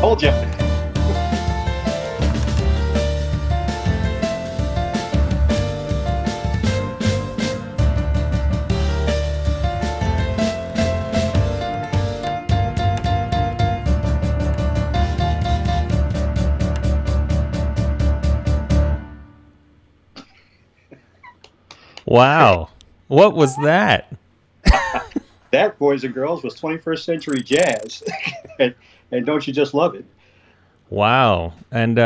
Told you. Wow. What was that? That, boys and girls, was 21st century jazz. and don't you just love it? Wow. And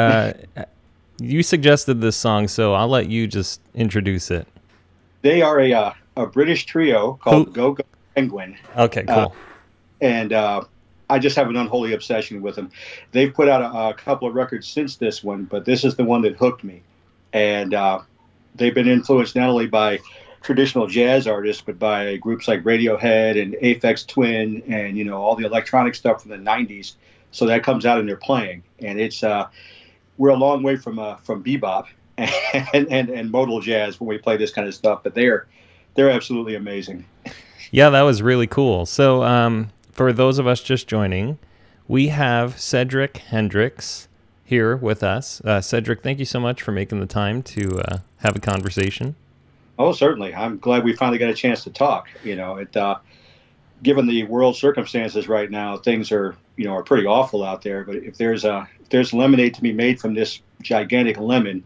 you suggested this song, so I'll let you just introduce it. They are a British trio called Go Go Penguin. Okay, cool. And I just have an unholy obsession with them. They've put out a couple of records since this one, but this is the one that hooked me. And they've been influenced not only by traditional jazz artists, but by groups like Radiohead and Aphex Twin and, you know, all the electronic stuff from the 90s. So that comes out in their playing. And it's we're a long way from bebop and modal jazz when we play this kind of stuff, but they're absolutely amazing. Yeah, that was really cool. So for those of us just joining, we have Cedric Hendrix here with us. Cedric, thank you so much for making the time to have a conversation. Oh, certainly. I'm glad we finally got a chance to talk. You know, given the world circumstances right now, things are pretty awful out there. But if there's lemonade to be made from this gigantic lemon,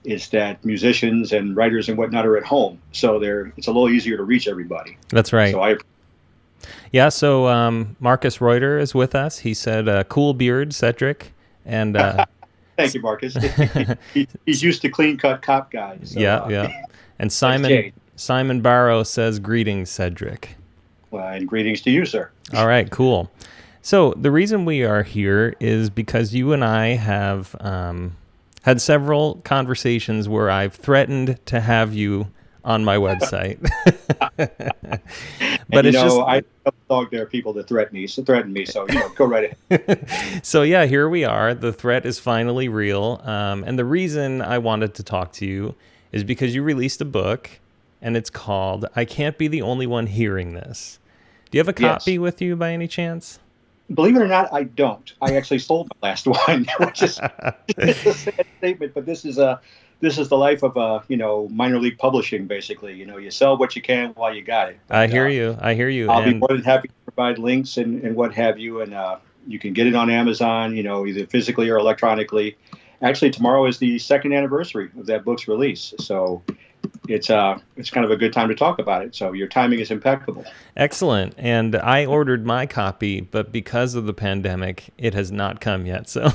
it's that musicians and writers and whatnot are at home, so it's a little easier to reach everybody. That's right. So Marcus Reuter is with us. He said, "Cool beard, Cedric," and thank you, Marcus. He's used to clean cut cop guys. So, yeah. And Simon Barrow says, "Greetings, Cedric." Well, and greetings to you, sir. All right, cool. So the reason we are here is because you and I have had several conversations where I've threatened to have you on my website. But it's just I dog there are people that threaten me, so go right ahead. So yeah, here we are. The threat is finally real. And the reason I wanted to talk to you is because you released a book, and it's called "I Can't Be the Only One Hearing This." Do you have a copy with you by any chance? Believe it or not, I don't. I actually sold my last one, which is a sad statement. But this is the life of minor league publishing. Basically, you sell what you can while you got it. But, I hear you. I'll be more than happy to provide links and what have you, and you can get it on Amazon. Either physically or electronically. actually tomorrow is the second anniversary of that book's release. So it's kind of a good time to talk about it. So your timing is impeccable. Excellent. And I ordered my copy, but because of the pandemic, it has not come yet. So,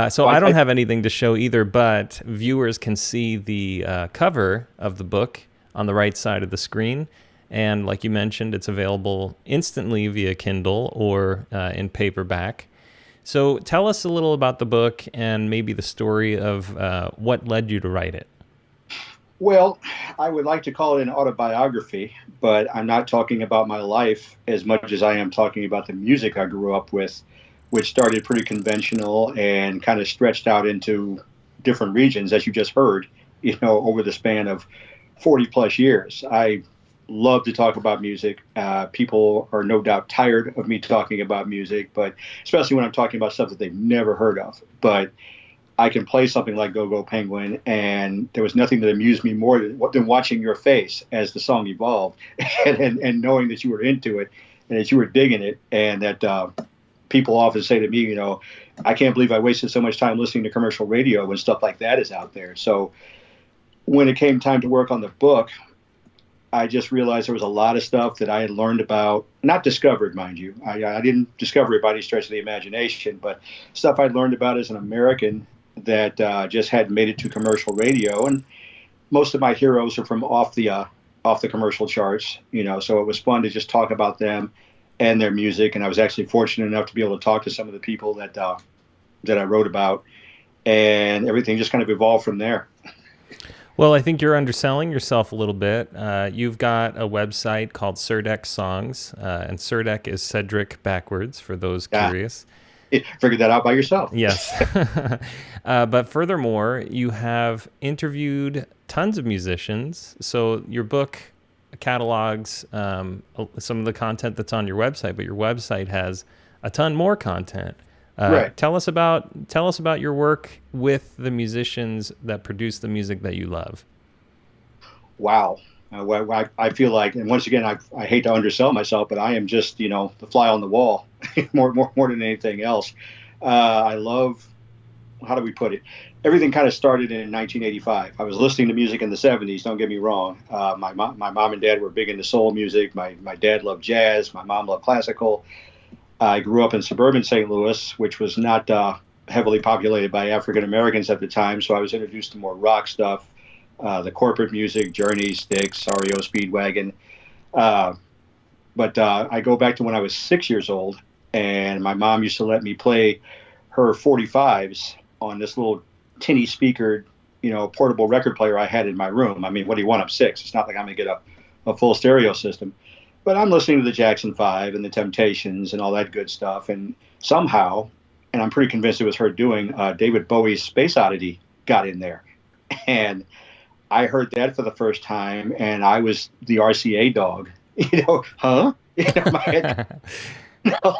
so I don't have anything to show either, but viewers can see the cover of the book on the right side of the screen. And like you mentioned, it's available instantly via Kindle or in paperback. So tell us a little about the book and maybe the story of what led you to write it. Well, I would like to call it an autobiography, but I'm not talking about my life as much as I am talking about the music I grew up with, which started pretty conventional and kind of stretched out into different regions, as you just heard, over the span of 40 plus years. I love to talk about music. People are no doubt tired of me talking about music, but especially when I'm talking about stuff that they've never heard of. But I can play something like Go Go Penguin, and there was nothing that amused me more than watching your face as the song evolved and knowing that you were into it and that you were digging it, and that people often say to me, I can't believe I wasted so much time listening to commercial radio when stuff like that is out there. So when it came time to work on the book, I just realized there was a lot of stuff that I had learned about, not discovered, mind you. I didn't discover it by any stretch of the imagination, but stuff I'd learned about as an American that just hadn't made it to commercial radio. And most of my heroes are from off the commercial charts, so it was fun to just talk about them and their music. And I was actually fortunate enough to be able to talk to some of the people that I wrote about, and everything just kind of evolved from there. Well, I think you're underselling yourself a little bit. You've got a website called Cirdec Songs, and Cirdec is Cedric backwards, for those curious. Figured that out by yourself. Yes. But furthermore, you have interviewed tons of musicians. So your book catalogs some of the content that's on your website, but your website has a ton more content. Right. Tell us about your work with the musicians that produce the music that you love. Wow. I feel like, and once again, I hate to undersell myself, but I am just, the fly on the wall more than anything else. I love, how do we put it? Everything kind of started in 1985. I was listening to music in the 70s. Don't get me wrong. My mom and dad were big into soul music. My dad loved jazz. My mom loved classical. I grew up in suburban St. Louis, which was not heavily populated by African Americans at the time. So I was introduced to more rock stuff. The corporate music, Journey, Styx, REO Speedwagon. But I go back to when I was 6 years old, and my mom used to let me play her 45s on this little tinny speakered, portable record player I had in my room. I mean, what do you want? I'm 6. It's not like I'm going to get a full stereo system. But I'm listening to the Jackson 5 and the Temptations and all that good stuff. And somehow, and I'm pretty convinced it was her doing, David Bowie's Space Oddity got in there. And I heard that for the first time, and I was the RCA dog. Huh? My head,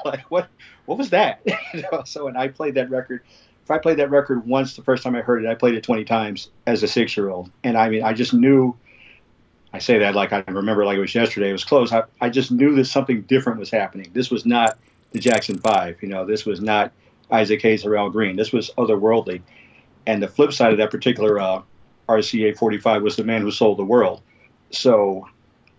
like, what was that? So when I played that record, if I played that record once the first time I heard it, I played it 20 times as a 6-year-old. And I mean, I just knew, I say that like I remember like it was yesterday. It was close. I just knew that something different was happening. This was not the Jackson 5. This was not Isaac Hayes or Al Green. This was otherworldly. And the flip side of that particular RCA 45 was The Man Who Sold the World. So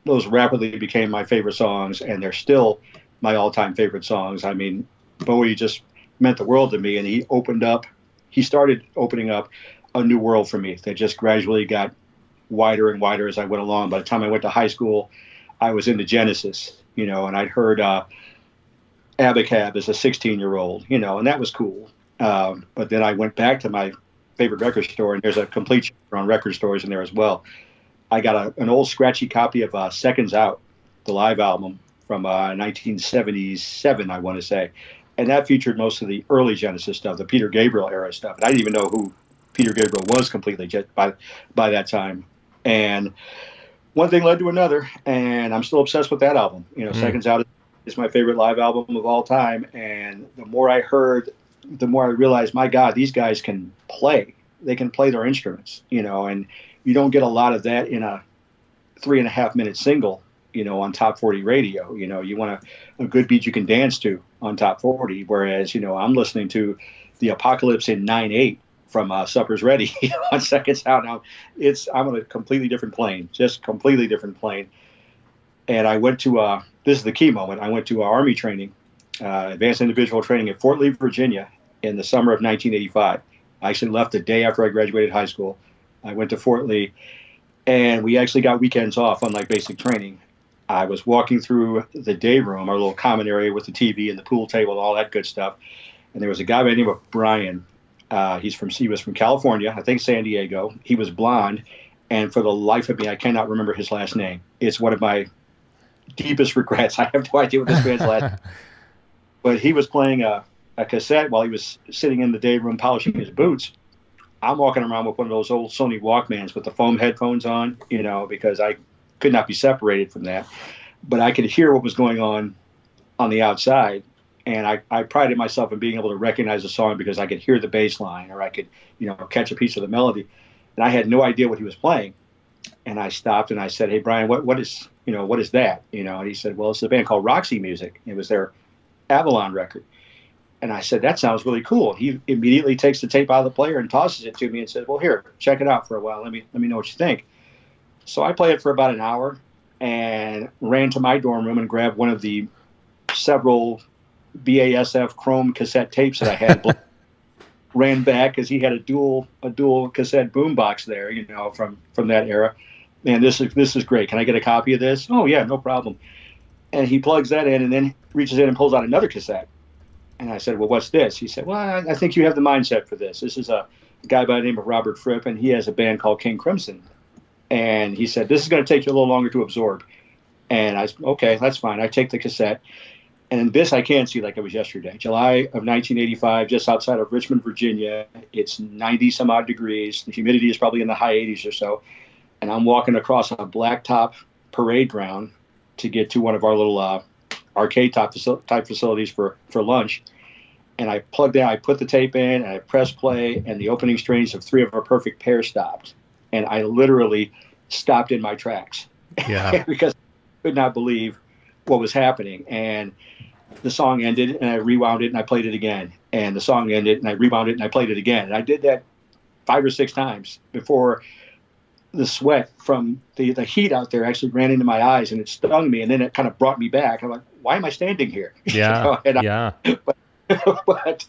those rapidly became my favorite songs, and they're still my all-time favorite songs. I mean, Bowie just meant the world to me, and he started opening up a new world for me that just gradually got wider and wider as I went along. By the time I went to high school, I was into Genesis, and I'd heard Abacab as a 16-year-old, and that was cool. But then I went back to my favorite record store, and there's a complete chapter on record stores in there as well. I got an old scratchy copy of Seconds Out, the live album from 1977, I want to say. And that featured most of the early Genesis stuff, the Peter Gabriel era stuff. And I didn't even know who Peter Gabriel was completely just by that time. And one thing led to another, and I'm still obsessed with that album. Seconds Out is my favorite live album of all time. And the more I heard, the more I realized, my God, these guys can play. They can play their instruments, and you don't get a lot of that in a 3.5-minute single, on top 40 radio. You want a good beat you can dance to on top 40. Whereas, I'm listening to The Apocalypse in 9/8 from Supper's Ready on Second Sound. Now I'm on a completely different plane, just completely different plane. And I went to this is the key moment. I went to Army training, advanced individual training at Fort Lee, Virginia, in the summer of 1985. I actually left the day after I graduated high school. I went to Fort Lee, and we actually got weekends off, unlike basic training. I was walking through the day room, our little common area with the TV and the pool table and all that good stuff. And there was a guy by the name of Brian. He was from California, I think San Diego. He was blonde, and for the life of me, I cannot remember his last name. It's one of my deepest regrets. I have no idea what this man's last. But he was playing a cassette while he was sitting in the day room polishing his boots. I'm walking around with one of those old Sony Walkmans with the foam headphones on, because I could not be separated from that. But I could hear what was going on the outside. And I prided myself in being able to recognize the song because I could hear the bass line, or I could, catch a piece of the melody. And I had no idea what he was playing. And I stopped and I said, "Hey, Brian, what is that?" And he said, "Well, it's a band called Roxy Music. It was their Avalon record." And I said, "That sounds really cool." He immediately takes the tape out of the player and tosses it to me and says, "Well, here, check it out for a while. Let me know what you think." So I played it for about an hour and ran to my dorm room and grabbed one of the several BASF Chrome cassette tapes that I had. Ran back because he had a dual cassette boombox there, from that era. Man, this is great. Can I get a copy of this? Oh yeah, no problem. And he plugs that in and then reaches in and pulls out another cassette. And I said, "Well, what's this?" He said, "Well, I think you have the mindset for this. This is a guy by the name of Robert Fripp, and he has a band called King Crimson." And he said, "This is going to take you a little longer to absorb." And I said, "Okay, that's fine." I take the cassette. And this I can see like it was yesterday. July of 1985, just outside of Richmond, Virginia. It's 90 some odd degrees. The humidity is probably in the high 80s or so. And I'm walking across a blacktop parade ground to get to one of our little arcade type facilities for lunch. And I plugged in, I put the tape in, and I pressed play, and the opening strains of Three of a Perfect Pair stopped. And I literally stopped in my tracks. Yeah. Because I could not believe what was happening. And the song ended, and I rewound it, and I played it again. And the song ended, and I rewound it, and I played it again. And I did that 5 or 6 times before the sweat from the heat out there actually ran into my eyes, and it stung me, and then it kind of brought me back. I'm like, why am I standing here? Yeah, yeah. But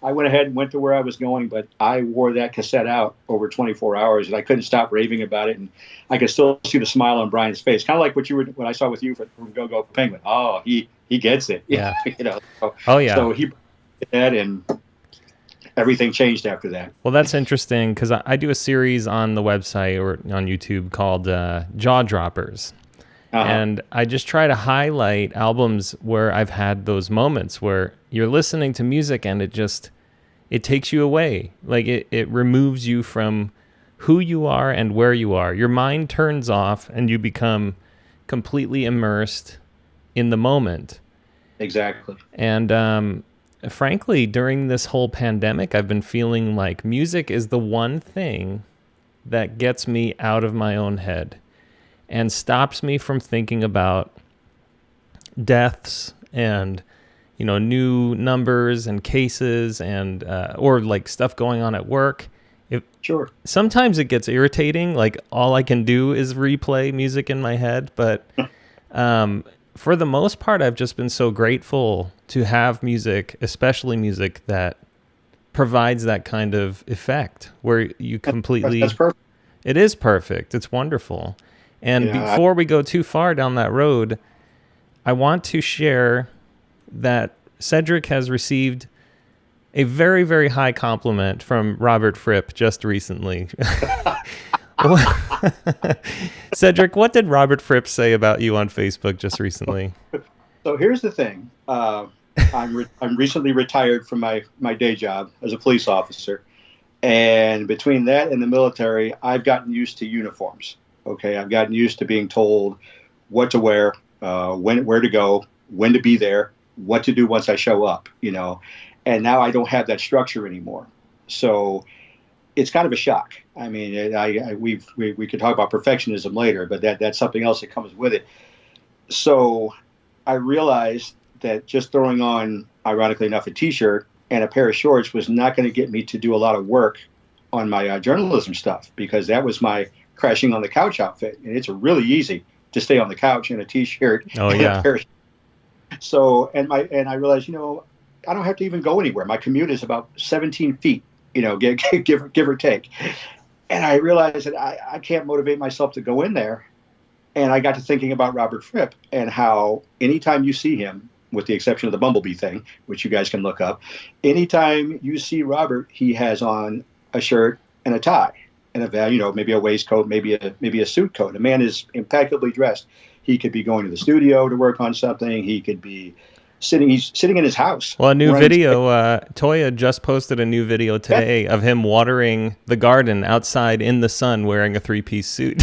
I went ahead and went to where I was going, but I wore that cassette out over 24 hours, and I couldn't stop raving about it, and I could still see the smile on Brian's face, kind of like what I saw with you from Go Go Penguin. Oh, he gets it. Yeah. Oh yeah. So he did that, and everything changed after that. Well, that's interesting because I do a series on the website or on YouTube called Jaw Droppers. And I just try to highlight albums where I've had those moments where you're listening to music and it takes you away. Like it removes you from who you are and where you are. Your mind turns off and you become completely immersed in the moment. Exactly. And frankly, during this whole pandemic, I've been feeling like music is the one thing that gets me out of my own head and stops me from thinking about deaths and, new numbers and cases and or like stuff going on at work. Sure. Sometimes it gets irritating. Like all I can do is replay music in my head. But for the most part, I've just been so grateful to have music, especially music that provides that kind of effect where you completely... That's perfect. It is perfect. It's wonderful. And before we go too far down that road, I want to share that Cedric has received a very, very high compliment from Robert Fripp just recently. Cedric, what did Robert Fripp say about you on Facebook just recently? So here's the thing. I'm recently retired from my day job as a police officer. And between that and the military, I've gotten used to uniforms. Okay, I've gotten used to being told what to wear, where to go, when to be there, what to do once I show up, and now I don't have that structure anymore. So it's kind of a shock. I mean, we could talk about perfectionism later, but that's something else that comes with it. So I realized that just throwing on, ironically enough, a T-shirt and a pair of shorts was not going to get me to do a lot of work on my journalism stuff, because that was my crashing on the couch outfit, and it's really easy to stay on the couch in a t-shirt Oh and a yeah. pair of. So, and I realized, I don't have to even go anywhere. My commute is about 17 feet, give or take. And I realized that I can't motivate myself to go in there. And I got to thinking about Robert Fripp and how anytime you see him, with the exception of the Bumblebee thing, which you guys can look up, anytime you see Robert, he has on a shirt and a tie and maybe a waistcoat, maybe a suit coat. The man is impeccably dressed. He could be going to the studio to work on something. He could be he's sitting in his house. Well, a new video, Toya just posted a new video today of him watering the garden outside in the sun wearing a 3-piece suit.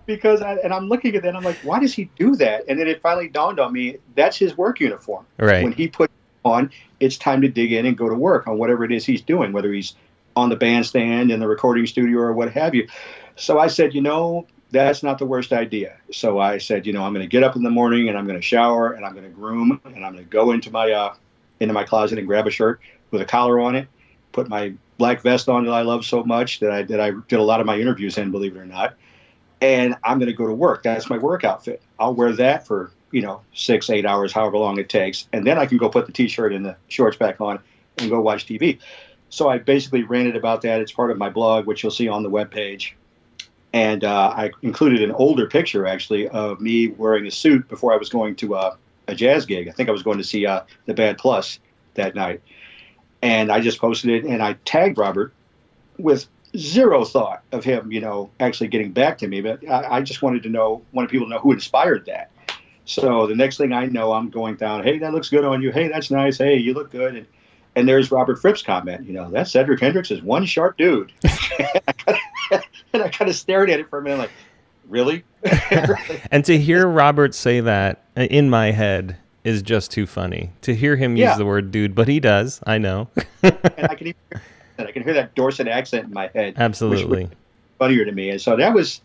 Because I'm looking at that, and I'm like, why does he do that? And then it finally dawned on me, that's his work uniform. Right. When he put it on, it's time to dig in and go to work on whatever it is he's doing, whether he's on the bandstand, in the recording studio, or what have you. So I said, that's not the worst idea. So I said, I'm going to get up in the morning, and I'm going to shower, and I'm going to groom, and I'm going to go into my closet and grab a shirt with a collar on it, put my black vest on that I love so much that I did a lot of my interviews in, believe it or not. And I'm going to go to work. That's my work outfit. I'll wear that for, 6-8 hours, however long it takes. And then I can go put the t-shirt and the shorts back on and go watch TV. So I basically ranted about that. It's part of my blog, which you'll see on the webpage. And I included an older picture, actually, of me wearing a suit before I was going to a jazz gig. I think I was going to see the Bad Plus that night. And I just posted it, and I tagged Robert with zero thought of him, actually getting back to me. But I just wanted people to know who inspired that. So the next thing I know, I'm going down, hey, that looks good on you. Hey, that's nice. Hey, you look good. And there's Robert Fripp's comment, that Cedric Hendrix is one sharp dude. And I kind of stared at it for a minute, like, really? And to hear Robert say that in my head is just too funny. To hear him use the word dude, but he does, I know. And I can hear that Dorset accent in my head. Absolutely. Which was funnier to me. And so that was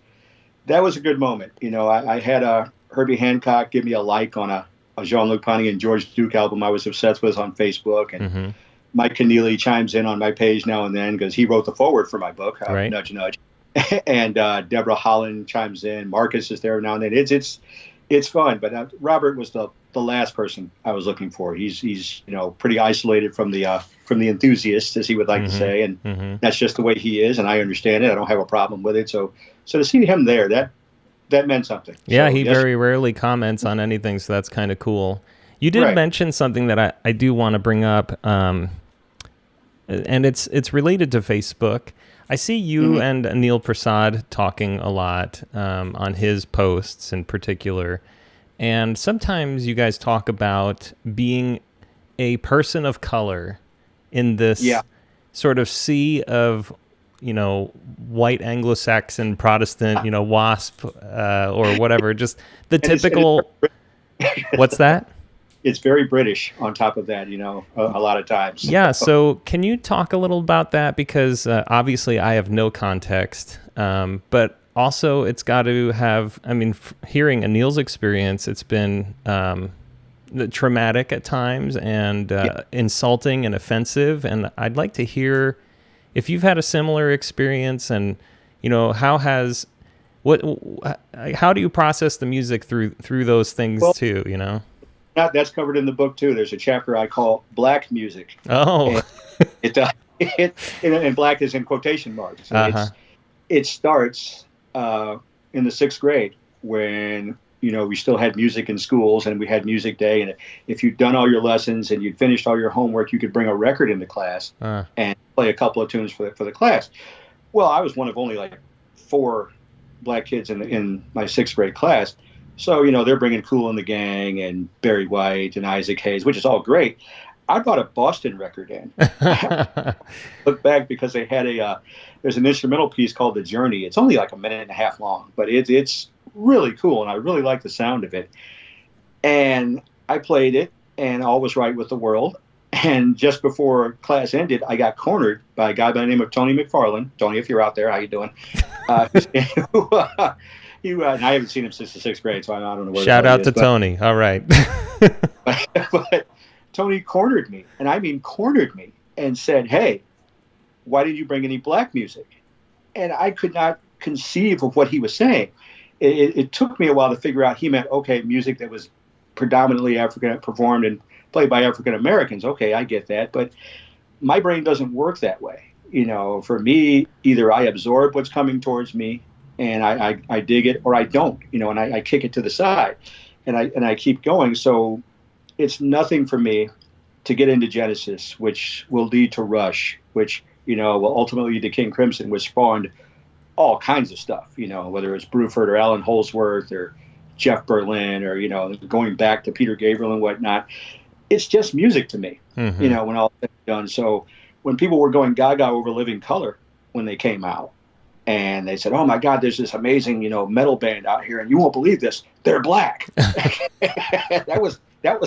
a good moment. I had Herbie Hancock give me a like on a Jean-Luc Ponty and George Duke album I was obsessed with on Facebook. And Mike Keneally chimes in on my page now and then because he wrote the foreword for my book, right. Nudge Nudge. And Deborah Holland chimes in. Marcus is there now and then. It's fun. But Robert was the last person I was looking for. He's pretty isolated from the enthusiasts, as he would like to say, and that's just the way he is. And I understand it. I don't have a problem with it. So to see him there, that meant something. Yeah, so, he very rarely comments on anything, so that's kind of cool. You did mention something that I do want to bring up, and it's related to Facebook. I see you and Anil Prasad talking a lot on his posts in particular, and sometimes you guys talk about being a person of color in this sort of sea of white Anglo-Saxon Protestant, WASP or whatever, just the typical. What's that? It's very British on top of that, a lot of times. Yeah. So can you talk a little about that? Because obviously I have no context, but also it's got to have, hearing Anil's experience, it's been traumatic at times and insulting and offensive. And I'd like to hear if you've had a similar experience and, how do you process the music through those things too, That's covered in the book too. There's a chapter I call Black Music. Oh, and black is in quotation marks. It starts in the 6th grade when we still had music in schools and we had music day. And if you'd done all your lessons and you'd finished all your homework, you could bring a record into class and play a couple of tunes for the class. Well, I was one of only like 4 black kids in my 6th grade class. So, they're bringing Kool and the Gang and Barry White and Isaac Hayes, which is all great. I brought a Boston record in. Look back because they had there's an instrumental piece called The Journey. It's only like a minute and a half long, but it's really cool, and I really like the sound of it. And I played it, and all was right with the world. And just before class ended, I got cornered by a guy by the name of Tony McFarlane. Tony, if you're out there, how you doing? And I haven't seen him since the 6th grade, so I don't know where. Shout out to Tony. All right. but Tony cornered me, and I mean cornered me, and said, "Hey, why did you bring any black music? And I could not conceive of what he was saying. It took me a while to figure out he meant, okay, music that was predominantly African, performed and played by African Americans. Okay, I get that. But my brain doesn't work that way. For me, either I absorb what's coming towards me and I dig it, or I don't, and I kick it to the side and I keep going. So it's nothing for me to get into Genesis, which will lead to Rush, which, will ultimately lead to King Crimson, which spawned all kinds of stuff, whether it's Bruford or Alan Holdsworth or Jeff Berlin or, going back to Peter Gabriel and whatnot. It's just music to me, when all that's done. So when people were going gaga over Living Colour when they came out, and they said, oh my God, there's this amazing, metal band out here, and you won't believe this, they're black. That was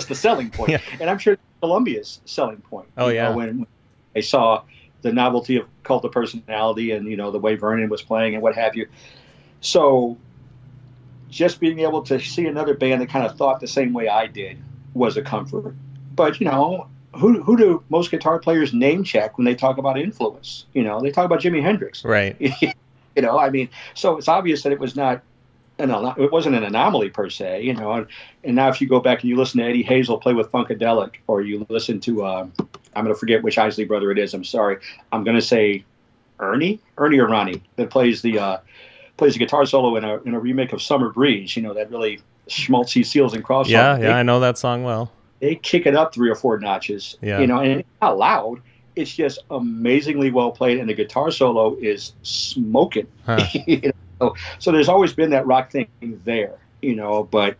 the selling point. Yeah. And I'm sure Columbia's selling point. Oh, yeah. When they saw the novelty of Cult of Personality and, the way Vernon was playing and what have you. So just being able to see another band that kind of thought the same way I did was a comfort. But, who do most guitar players name check when they talk about influence? They talk about Jimi Hendrix. Right. So it's obvious that it was not, it wasn't an anomaly per se, and now if you go back and you listen to Eddie Hazel play with Funkadelic, or you listen to, I'm going to forget which Isley brother it is. I'm sorry. I'm going to say Ernie or Ronnie that plays the guitar solo in a remake of Summer Breeze, that really schmaltzy Seals and Crofts song. Yeah, I know that song well. They kick it up 3 or 4 notches, and it's not loud. It's just amazingly well played, and the guitar solo is smoking. Huh. So there's always been that rock thing there, but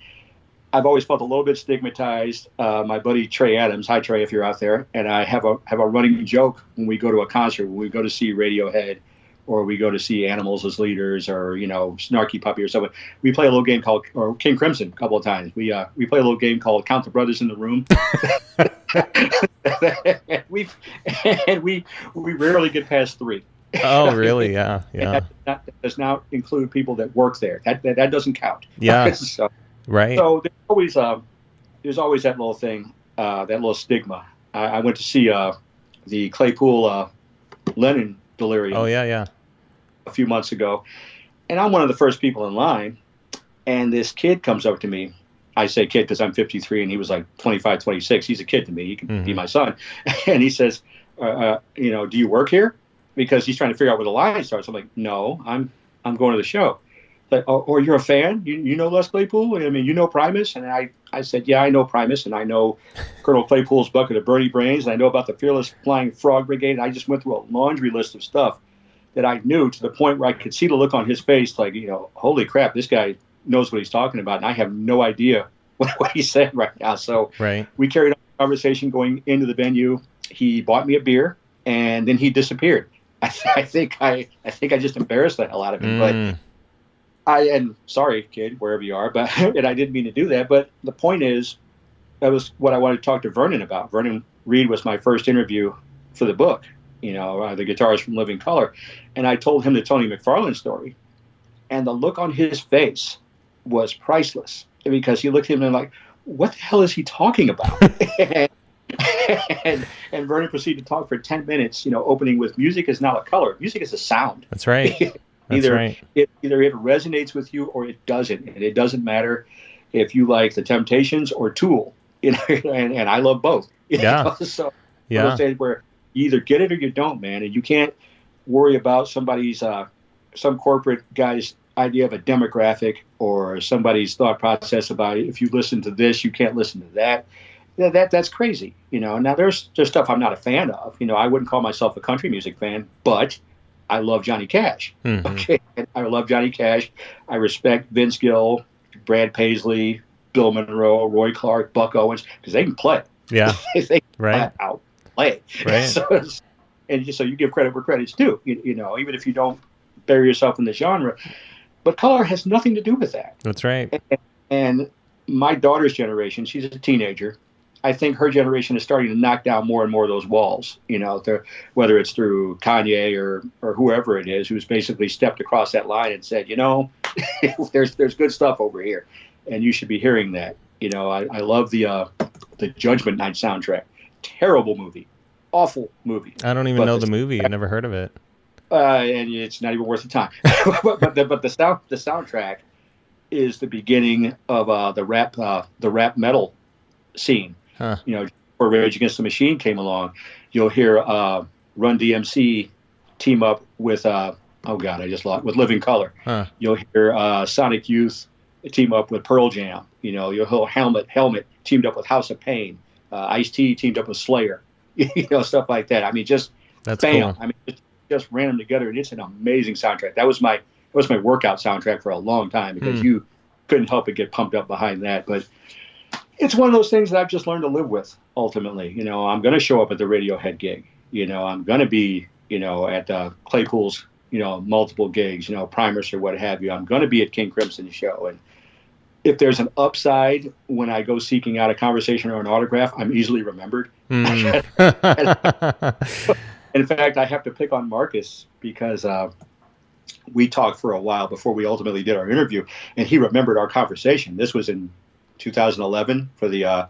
I've always felt a little bit stigmatized. My buddy Trey Adams, hi Trey, if you're out there, and I have a running joke when we go to a concert, when we go to see Radiohead, or we go to see Animals as Leaders, or Snarky Puppy or something. We play a little game called, or King Crimson a couple of times. We play a little game called Count the Brothers in the Room. we rarely get past 3. Oh, really? Yeah. That does not include people that work there. That doesn't count. Yeah. Right. So there's always that little thing, that little stigma. I went to see the Claypool Lennon Delirium. Oh, yeah. A few months ago, and I'm one of the first people in line, and this kid comes up to me. I say kid because I'm 53 and he was like 25, 26. He's a kid to me. He can be my son. And he says, do you work here? Because he's trying to figure out where the line starts. I'm like, no, I'm going to the show. Like, oh, you're a fan? You know Les Claypool? I mean, you know Primus? And I said, yeah, I know Primus, and I know Colonel Claypool's Bucket of Birdie Brains, and I know about the Fearless Flying Frog Brigade. And I just went through a laundry list of stuff that I knew, to the point where I could see the look on his face, like, holy crap, this guy knows what he's talking about, and I have no idea what he's saying right now. So We carried on the conversation going into the venue. He bought me a beer, and then he disappeared. I think I just embarrassed the hell out of him. But and sorry, kid, wherever you are, but and I didn't mean to do that. But the point is, that was what I wanted to talk to Vernon about. Vernon Reid was my first interview for the book, the guitarist from Living Colour. And I told him the Tony McFarlane story. And the look on his face was priceless, because he looked at him and like, what the hell is he talking about? and Vernon proceeded to talk for 10 minutes, opening with, music is not a color. Music is a sound. That's right. Either it resonates with you or it doesn't. And it doesn't matter if you like the Temptations or Tool, and I love both. So where you either get it or you don't, man. And you can't worry about somebody's some corporate guy's idea of a demographic, or somebody's thought process about, if you listen to this, you can't listen to that. That's crazy. Now there's stuff I'm not a fan of. I wouldn't call myself a country music fan, but I love Johnny Cash. Mm-hmm. Okay, I love Johnny Cash. I respect Vince Gill, Brad Paisley, Bill Monroe, Roy Clark, Buck Owens, because they can play. Yeah, they can out play. Right. So you give credit where credit's due. Even if you don't bury yourself in the genre, but color has nothing to do with that. That's right. And my daughter's generation, she's a teenager. I think her generation is starting to knock down more and more of those walls, whether it's through Kanye or whoever it is, who's basically stepped across that line and said, there's good stuff over here, and you should be hearing that. I love the Judgment Night soundtrack. Terrible movie. Awful movie. I don't even know the movie. I've never heard of it. And it's not even worth the time. but the soundtrack is the beginning of the rap metal scene. Huh. You know, before Rage Against the Machine came along, you'll hear Run DMC team up with oh god, I just lost, with Living Color. Huh. You'll hear Sonic Youth team up with Pearl Jam. You know, you'll hear Helmet teamed up with House of Pain. Ice-T teamed up with Slayer. You know, stuff like that. I mean, just That's bam. cool. I mean, just ran them together, and it's an amazing soundtrack. That was my workout soundtrack for a long time because you couldn't help but get pumped up behind that. But it's one of those things that I've just learned to live with. Ultimately, you know, I'm going to show up at the Radiohead gig. You know, I'm going to be, you know, at Claypool's, you know, multiple gigs, you know, Primus or what have you. I'm going to be at King Crimson's show, and if there's an upside when I go seeking out a conversation or an autograph, I'm easily remembered. In fact, I have to pick on Marcus because we talked for a while before we ultimately did our interview, and he remembered our conversation. This was in 2011 for the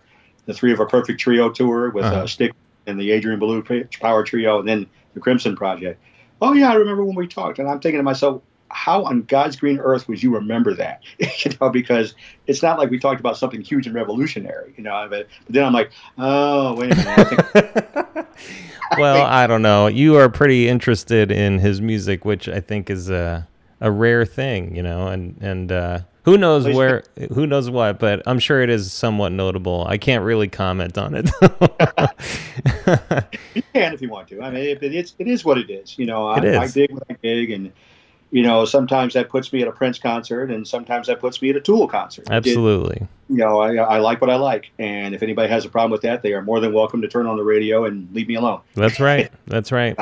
Three of a Perfect Trio tour with Stick and the Adrian Ballou Power Trio, and then the Crimson Project. Oh yeah, I remember when we talked, and I'm thinking to myself, how on God's green earth would you remember that? You know, because it's not like we talked about something huge and revolutionary, you know. But then I'm like, oh, wait a minute. Well, I don't know. You are pretty interested in his music, which I think is a rare thing, you know. And who knows who knows what, but I'm sure it is somewhat notable. I can't really comment on it. You can if you want to. I mean, it is what it is. You know, I dig what I dig, and you know, sometimes that puts me at a Prince concert, and sometimes that puts me at a Tool concert. Absolutely. You know, I like what I like, and if anybody has a problem with that, they are more than welcome to turn on the radio and leave me alone. That's right. That's right.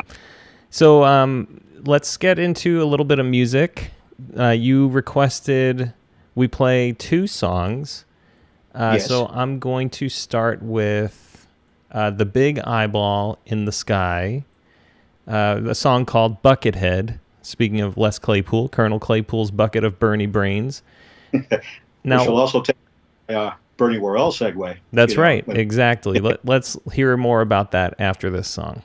So let's get into a little bit of music. You requested we play 2 songs. Yes. So I'm going to start with The Big Eyeball in the Sky, a song called Buckethead. Speaking of Les Claypool, Colonel Claypool's bucket of Bernie brains. Now, which will also take Bernie Worrell segue. That's right. Exactly. Let's hear more about that after this song.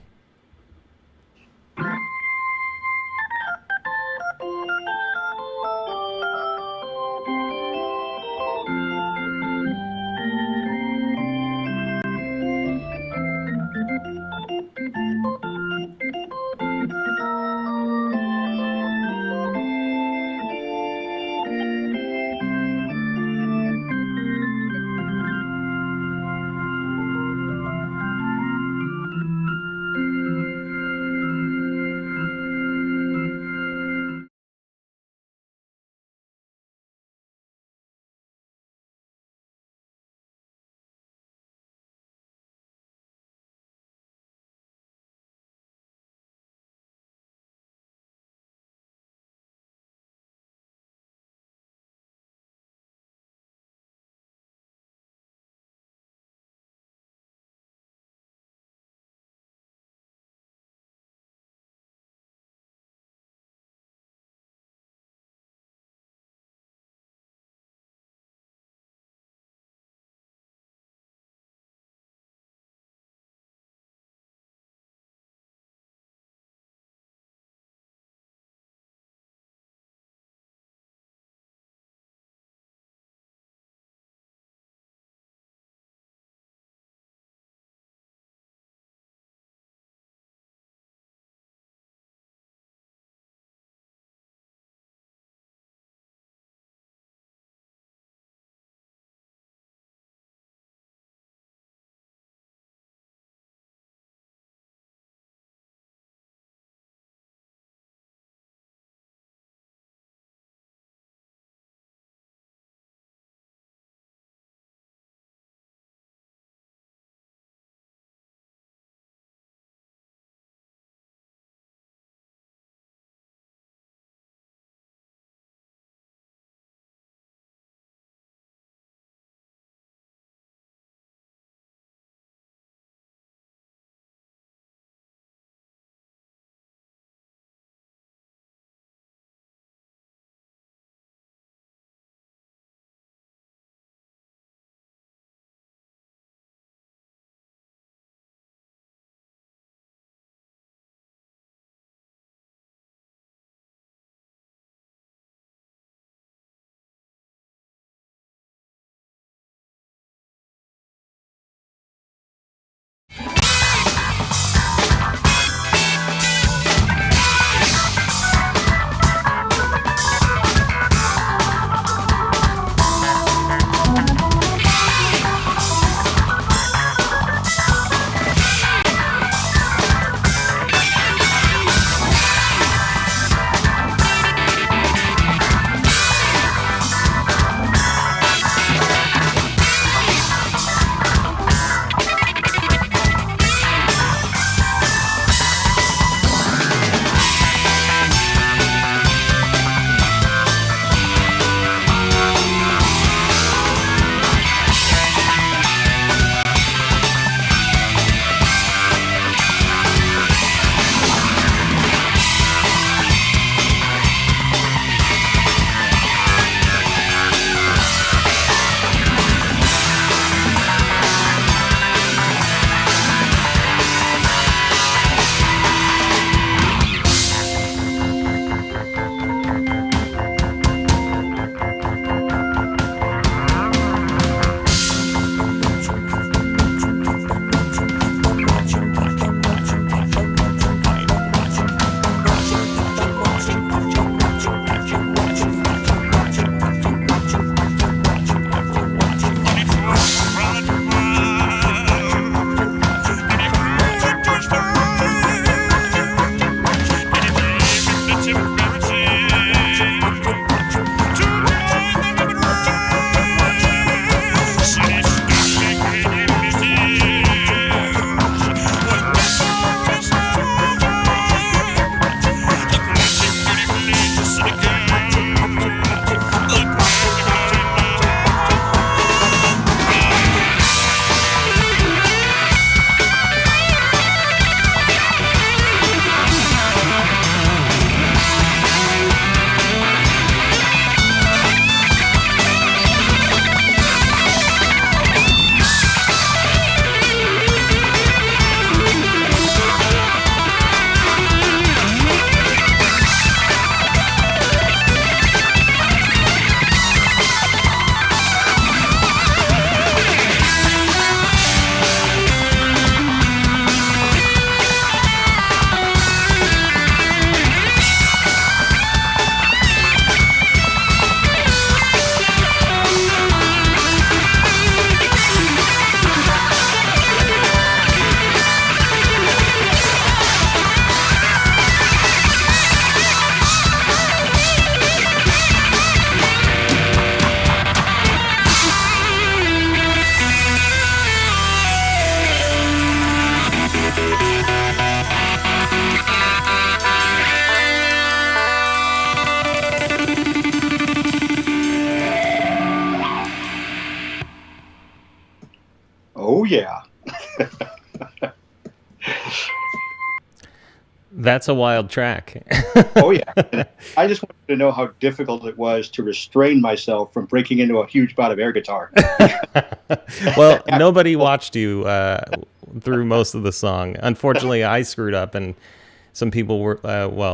yeah. That's a wild track. Oh yeah. And I just wanted to know how difficult it was to restrain myself from breaking into a huge bout of air guitar. Well, nobody watched you through most of the song. Unfortunately, I screwed up, and some people were,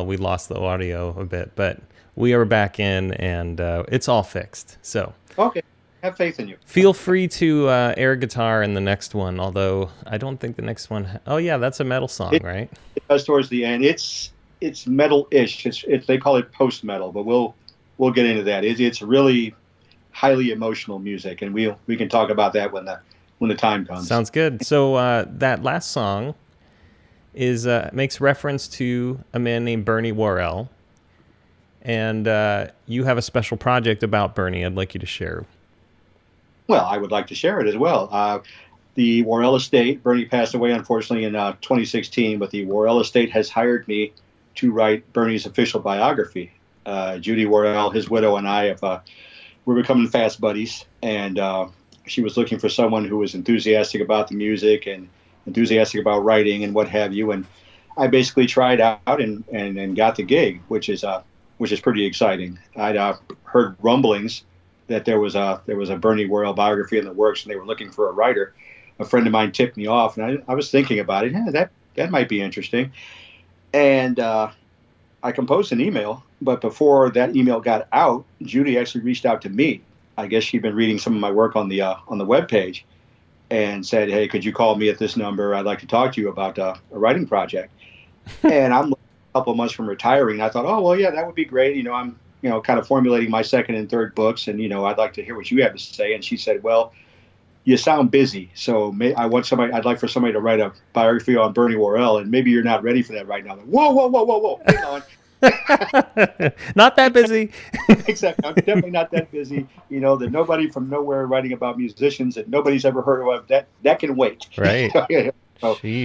we lost the audio a bit, but we are back in, and it's all fixed. So, okay. Have faith in you. Feel free to air guitar in the next one, although I don't think the next one... Oh, yeah, that's a metal song, right? It does towards the end. It's metal-ish. It's they call it post-metal, but we'll get into that. It's really highly emotional music, and we can talk about that when the time comes. Sounds good. So that last song is makes reference to a man named Bernie Worrell, and you have a special project about Bernie I'd like you to share. Well, I would like to share it as well. The Worrell estate, Bernie passed away, unfortunately, in 2016, but the Worrell estate has hired me to write Bernie's official biography. Judy Worrell, his widow, and I we're becoming fast buddies, and she was looking for someone who was enthusiastic about the music and enthusiastic about writing and what have you. And I basically tried out and got the gig, which is pretty exciting. I'd heard rumblings that there was a Bernie Worrell biography in the works, and they were looking for a writer. A friend of mine tipped me off, and I was thinking about it. Yeah, that might be interesting. And I composed an email, but before that email got out, Judy actually reached out to me. I guess she'd been reading some of my work on the webpage, and said, "Hey, could you call me at this number? I'd like to talk to you about a writing project." And I'm a couple of months from retiring. I thought, oh well, yeah, that would be great. I'm kind of formulating my second and third books, and I'd like to hear what you have to say. And she said, "Well, you sound busy, so I'd like for somebody to write a biography on Bernie Worrell, and maybe you're not ready for that right now." Like, whoa, hang on. Not that busy. Exactly. I'm definitely not that busy. That nobody from nowhere writing about musicians that nobody's ever heard of, that can wait. Right.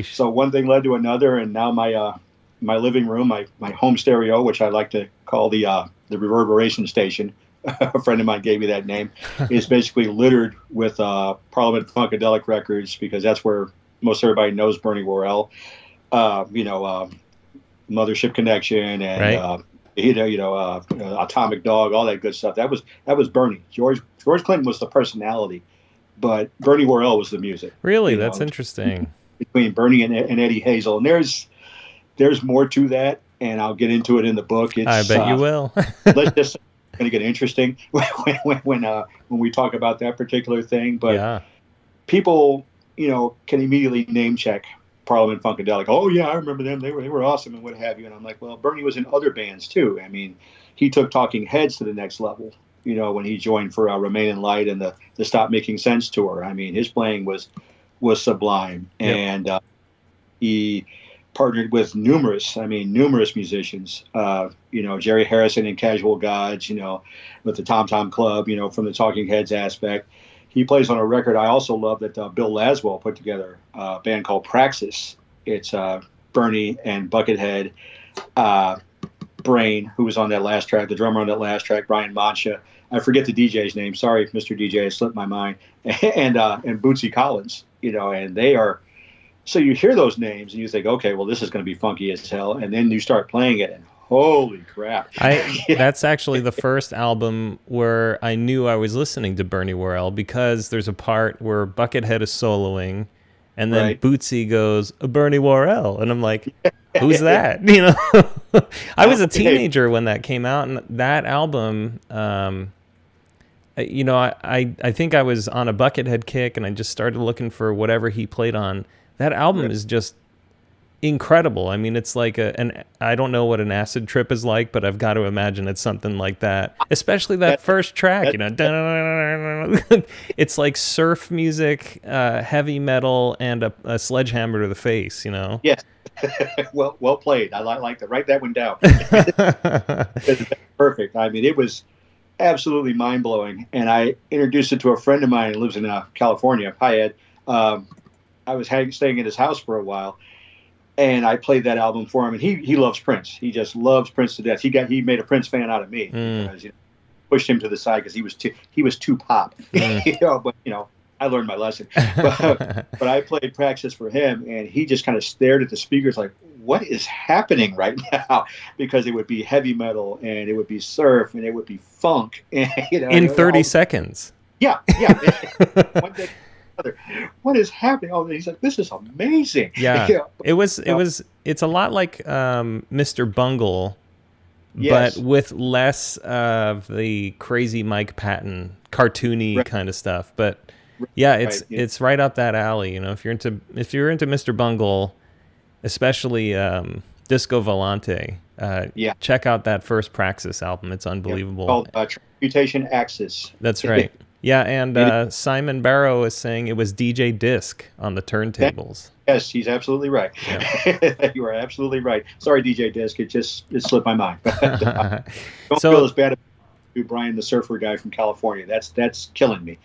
So one thing led to another, and now my living room, my home stereo, which I like to call the reverberation station, a friend of mine gave me that name, is basically littered with Parliament Funkadelic records, because that's where most everybody knows Bernie Worrell. Mothership Connection and right. Atomic Dog, all that good stuff. That was Bernie. George Clinton was the personality, but Bernie Worrell was the music. Really, that's interesting. Between Bernie and Eddie Hazel, and there's more to that, and I'll get into it in the book. I bet you will. Let's just going to get interesting when we talk about that particular thing. But yeah. People, can immediately name check Parliament Funkadelic. Oh yeah, I remember them. They were awesome and what have you. And I'm like, well, Bernie was in other bands too. I mean, he took Talking Heads to the next level. When he joined for Remain in Light and the Stop Making Sense tour. I mean, his playing was sublime, yep. And he partnered with numerous musicians. Jerry Harrison and Casual Gods. With the Tom Tom Club. From the Talking Heads aspect. He plays on a record I also love that Bill Laswell put together, a band called Praxis. It's Bernie and Buckethead, Brain, who was on that last track, the drummer on that last track, Brian Mancha. I forget the DJ's name. Sorry, Mr. DJ, it slipped my mind. And Bootsy Collins, and they are. So you hear those names and you think, okay, well, this is going to be funky as hell. And then you start playing it and holy crap. That's actually the first album where I knew I was listening to Bernie Worrell, because there's a part where Buckethead is soloing and then right. Bootsy goes, Bernie Worrell. And I'm like, who's that? I was a teenager when that came out, and that album, I think I was on a Buckethead kick and I just started looking for whatever he played on. That album right. is just incredible. I mean, it's like I don't know what an acid trip is like, but I've got to imagine it's something like that. Especially that first track, it's like surf music, heavy metal, and a sledgehammer to the face, Yes. well played. I like to write that one down. It's perfect. I mean, it was absolutely mind-blowing. And I introduced it to a friend of mine who lives in California. Hi, Ed. I was staying at his house for a while, and I played that album for him. And he loves Prince. He just loves Prince to death. He made a Prince fan out of me because pushed him to the side because he was too pop. But I learned my lesson. But I played Praxis for him, and he just kind of stared at the speakers like, what is happening right now? Because it would be heavy metal, and it would be surf, and it would be funk, and In 30 seconds. Yeah. One day, another. What is happening? Oh, he's like, this is amazing. Yeah, it's a lot like Mr. Bungle, Yes. but with less of the crazy Mike Patton cartoony kind of stuff. But yeah, it's right up that alley. If you're into Mr. Bungle, especially Disco Volante, check out that first Praxis album. It's unbelievable. Called Transmutation Axis. That's right. Yeah, and Simon Barrow is saying it was DJ Disc on the turntables. Yes, he's absolutely right. Yeah. You are absolutely right. Sorry, DJ Disc, it slipped my mind. Don't feel as bad about Brian the Surfer guy from California. That's killing me.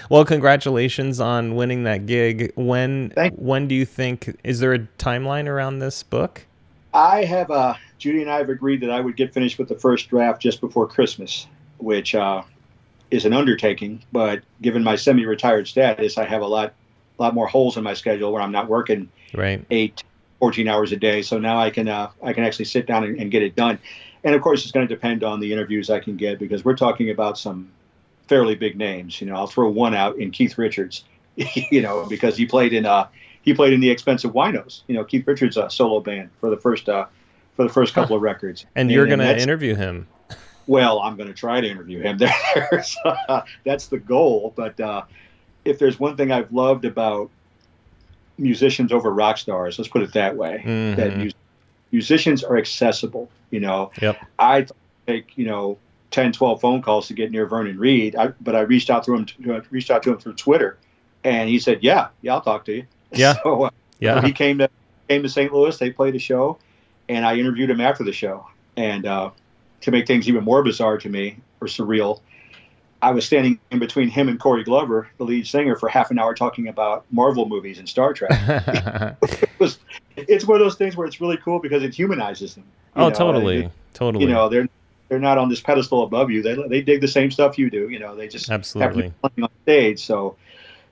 Well, congratulations on winning that gig. When do you think, is there a timeline around this book? I have Judy and I have agreed that I would get finished with the first draft just before Christmas, which is an undertaking, but given my semi-retired status, I have a lot more holes in my schedule where I'm not working 14 hours a day. So now I can actually sit down and get it done. And of course, it's going to depend on the interviews I can get, because we're talking about some fairly big names. I'll throw one out in Keith Richards, because he played in the Expensive Winos, Keith Richards' solo band for the first couple of records. And you're going to interview him. Well, I'm going to try to interview him. That's the goal. But if there's one thing I've loved about musicians over rock stars, let's put it that way, that musicians are accessible. Yep. I take 10, 12 phone calls to get near Vernon Reid, but I reached out to him through Twitter, and he said, "Yeah, I'll talk to you." Yeah. So he came to St. Louis. They played a show, and I interviewed him after the show, and. To make things even more bizarre to me, or surreal, I was standing in between him and Corey Glover, the lead singer, for half an hour talking about Marvel movies and Star Trek. It's one of those things where it's really cool because it humanizes them. Totally. They're not on this pedestal above you. They dig the same stuff you do. They just absolutely have to be playing on stage.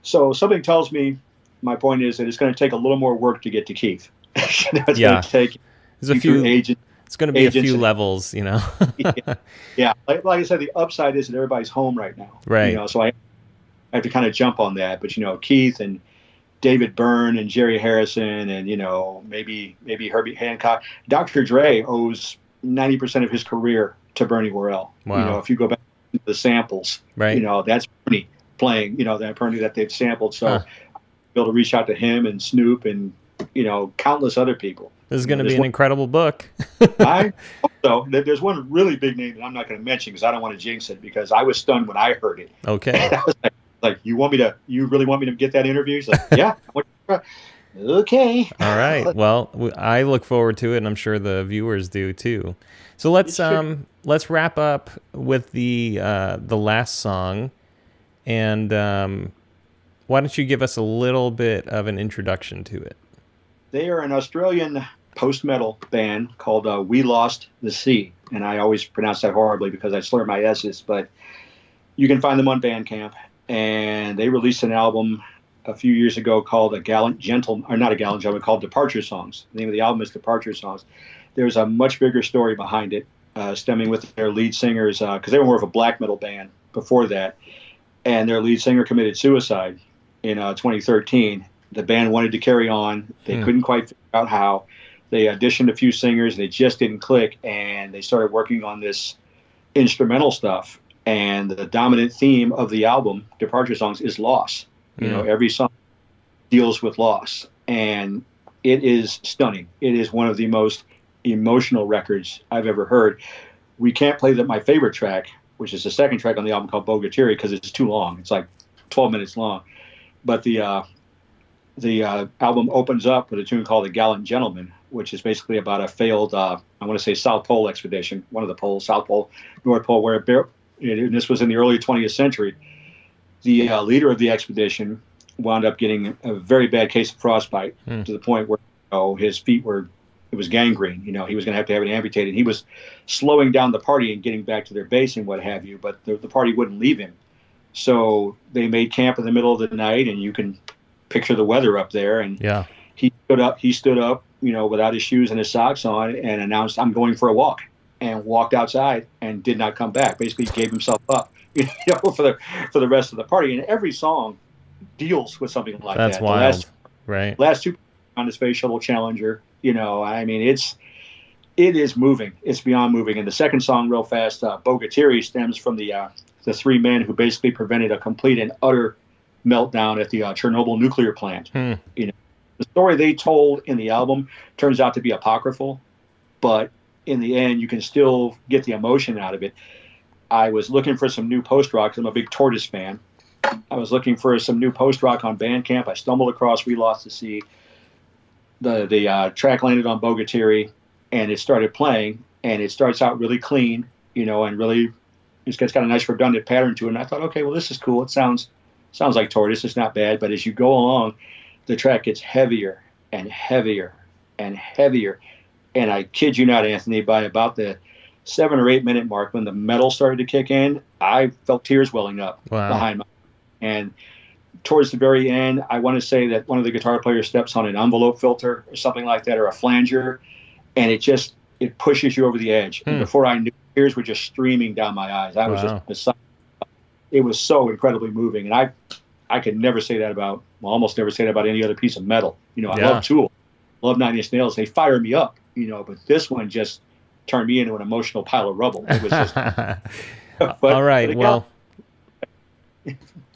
So something tells me, my point is that it's going to take a little more work to get to Keith. It's going to take there's a few agents. It's going to be a few levels, Yeah. Like I said, the upside is that everybody's home right now. Right. So I have to kind of jump on that. But, Keith and David Byrne and Jerry Harrison and, maybe Herbie Hancock. Dr. Dre owes 90% of his career to Bernie Worrell. Wow. If you go back to the samples, right. That's Bernie playing, that Bernie that they've sampled. So be able to reach out to him and Snoop and, countless other people. This is going to be an incredible book. I hope so. There's one really big name that I'm not going to mention because I don't want to jinx it, because I was stunned when I heard it. Okay. I was like, you really want me to get that interview? He's like, yeah. Okay. All right. Well, I look forward to it, and I'm sure the viewers do too. So let's wrap up with the last song, and why don't you give us a little bit of an introduction to it? They are an Australian post-metal band called We Lost the Sea, and I always pronounce that horribly because I slur my S's, but you can find them on Bandcamp, and they released an album a few years ago called called Departure Songs. The name of the album is Departure Songs. There's a much bigger story behind it, stemming with their lead singers, because they were more of a black metal band before that, and their lead singer committed suicide in 2013. The band wanted to carry on. They couldn't quite figure out how. They auditioned a few singers, and they just didn't click, and they started working on this instrumental stuff. And the dominant theme of the album, Departure Songs, is loss. Every song deals with loss, and it is stunning. It is one of the most emotional records I've ever heard. We can't play my favorite track, which is the second track on the album called Bogatiri, because it's too long. It's like 12 minutes long. But the album opens up with a tune called The Gallant Gentleman, which is basically about a failed, I want to say, South Pole expedition, one of the poles, South Pole, North Pole, where and this was in the early 20th century. The leader of the expedition wound up getting a very bad case of frostbite to the point where his feet it was gangrene. He was going to have it amputated. He was slowing down the party and getting back to their base and what have you, but the party wouldn't leave him. So they made camp in the middle of the night, and you can picture the weather up there. And Yeah. he stood up. He stood up, without his shoes and his socks on, and announced, "I'm going for a walk," and walked outside and did not come back. Basically, gave himself up, for the rest of the party. And every song deals with something like That's that. The wild. Right. last two on the Space Shuttle Challenger, I mean, it is moving. It's beyond moving. And the second song, real fast, Bogatiri, stems from the three men who basically prevented a complete and utter meltdown at the Chernobyl nuclear plant. The story they told in the album turns out to be apocryphal, but in the end, you can still get the emotion out of it. I was looking for some new post-rock, 'cause I'm a big Tortoise fan. I was looking for some new post-rock on Bandcamp. I stumbled across We Lost the Sea. The track landed on Bogatiri, and it started playing, and it starts out really clean, and really it's got a nice redundant pattern to it. And I thought, okay, well, this is cool. It sounds like Tortoise. It's not bad. But as you go along, the track gets heavier and heavier and heavier. And I kid you not, Anthony, by about the 7 or 8 minute mark, when the metal started to kick in, I felt tears welling up behind my. And towards the very end, I want to say that one of the guitar players steps on an envelope filter or something like that, or a flanger, and it pushes you over the edge. And before I knew, tears were just streaming down my eyes. I was just beside. It was so incredibly moving, and I could never say that about, almost never say that about any other piece of metal. I love Tool, love Nine Inch Nails. They fire me up, but this one just turned me into an emotional pile of rubble. It was just. All right, well,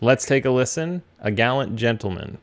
let's take a listen. A Gallant Gentleman.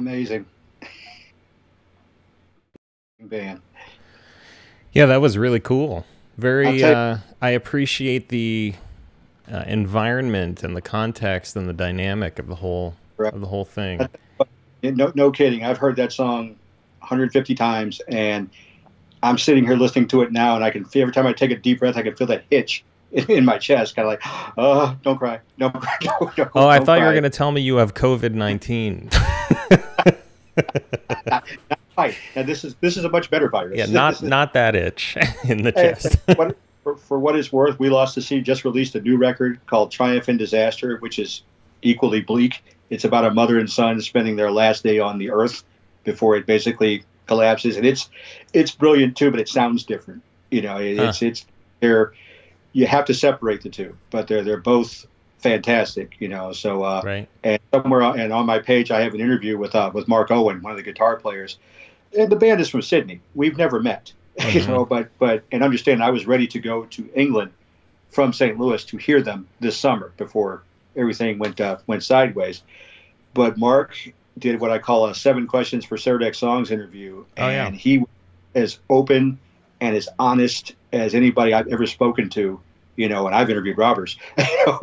Amazing band. Yeah, that was really cool. Very. I appreciate the environment and the context and the dynamic of the whole thing. no kidding. I've heard that song 150 times, and I'm sitting here listening to it now, and I can feel every time I take a deep breath, I can feel that hitch in my chest, kind of like, don't cry, don't cry, Oh, I don't thought you were cry. going to tell me you have COVID-19. Right. And this is a much better virus. Yeah, not that itch in the chest. For what it's worth, We Lost the Sea just released a new record called Triumph and Disaster, which is equally bleak. It's about a mother and son spending their last day on the earth before it basically collapses, and it's brilliant too, but it sounds different. It's you have to separate the two, but they're both fantastic. So Right. and on my page I have an interview with Mark Owen, one of the guitar players, and the band is from Sydney. We've never met, Mm-hmm. but understand I was ready to go to England from St. Louis to hear them this summer before everything went sideways. But Mark did what I call a 7 questions for Cirdec songs interview, Oh, yeah. and he was as open and as honest as anybody I've ever spoken to. And I've interviewed robbers,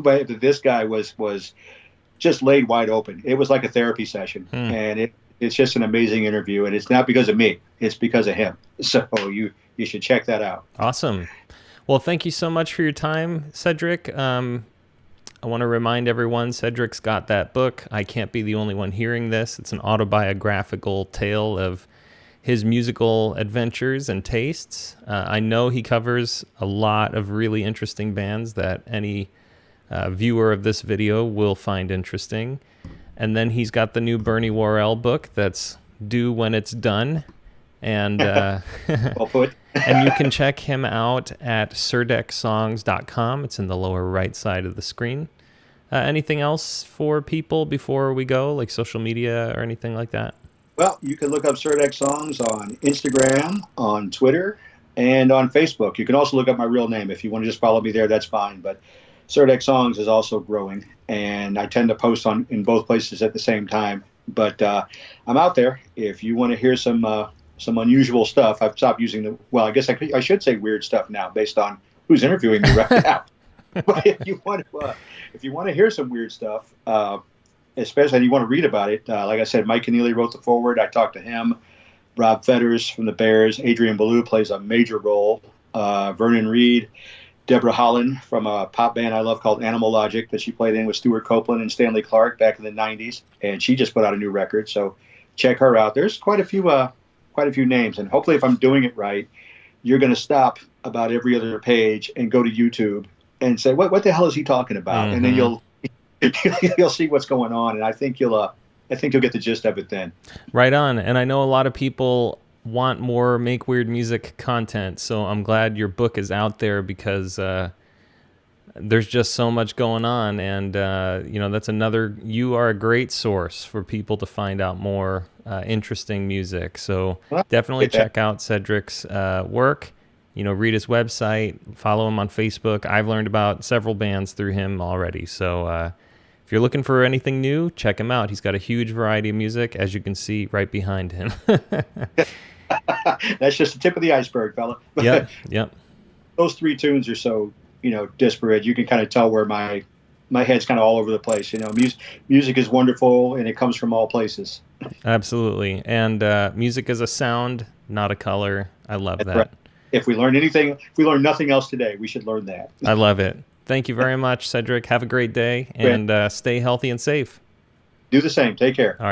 but this guy was just laid wide open. It was like a therapy session, and it's just an amazing interview. And it's not because of me; it's because of him. So you should check that out. Awesome. Well, thank you so much for your time, Cedric. I want to remind everyone, Cedric's got that book, I Can't Be the Only One Hearing This. It's an autobiographical tale of his musical adventures and tastes. I know he covers a lot of really interesting bands that any viewer of this video will find interesting. And then he's got the new Bernie Worrell book that's due when it's done. And Well put. and you can check him out at cirdecsongs.com. It's in the lower right side of the screen. Anything else for people before we go, like social media or anything like that? Well, you can look up Cirdec Songs on Instagram, on Twitter, and on Facebook. You can also look up my real name. If you want to just follow me there, that's fine. But Cirdec Songs is also growing, and I tend to post in both places at the same time. But I'm out there. If you want to hear some unusual stuff, I've stopped using I guess I should say weird stuff now based on who's interviewing me right now. But if you want to hear some weird stuff, especially and you want to read about it, like I said, Mike Keneally wrote the foreword. I talked to him. Rob Fetters from the Bears. Adrian Ballou plays a major role. Vernon Reed. Deborah Holland from a pop band I love called Animal Logic that she played in with Stuart Copeland and Stanley Clarke back in the 90s. And she just put out a new record. So check her out. There's quite a few names. And hopefully if I'm doing it right, you're going to stop about every other page and go to YouTube and say, what the hell is he talking about? Mm-hmm. And then you'll see what's going on. And I think you'll get the gist of it then. Right on. And I know a lot of people want more Make Weird Music content, so I'm glad your book is out there because there's just so much going on, and you are a great source for people to find out more interesting music. So definitely check out Cedric's work. Read his website, follow him on Facebook. I've learned about several bands through him already. So if you're looking for anything new, check him out. He's got a huge variety of music, as you can see right behind him. That's just the tip of the iceberg, fella. Yep. Those 3 tunes are so, disparate. You can kind of tell where my head's kind of all over the place. Music is wonderful, and it comes from all places. Absolutely. And music is a sound, not a color. I love that. Right. If we learn nothing else today, we should learn that. I love it. Thank you very much, Cedric. Have a great day, and stay healthy and safe. Do the same. Take care. All right.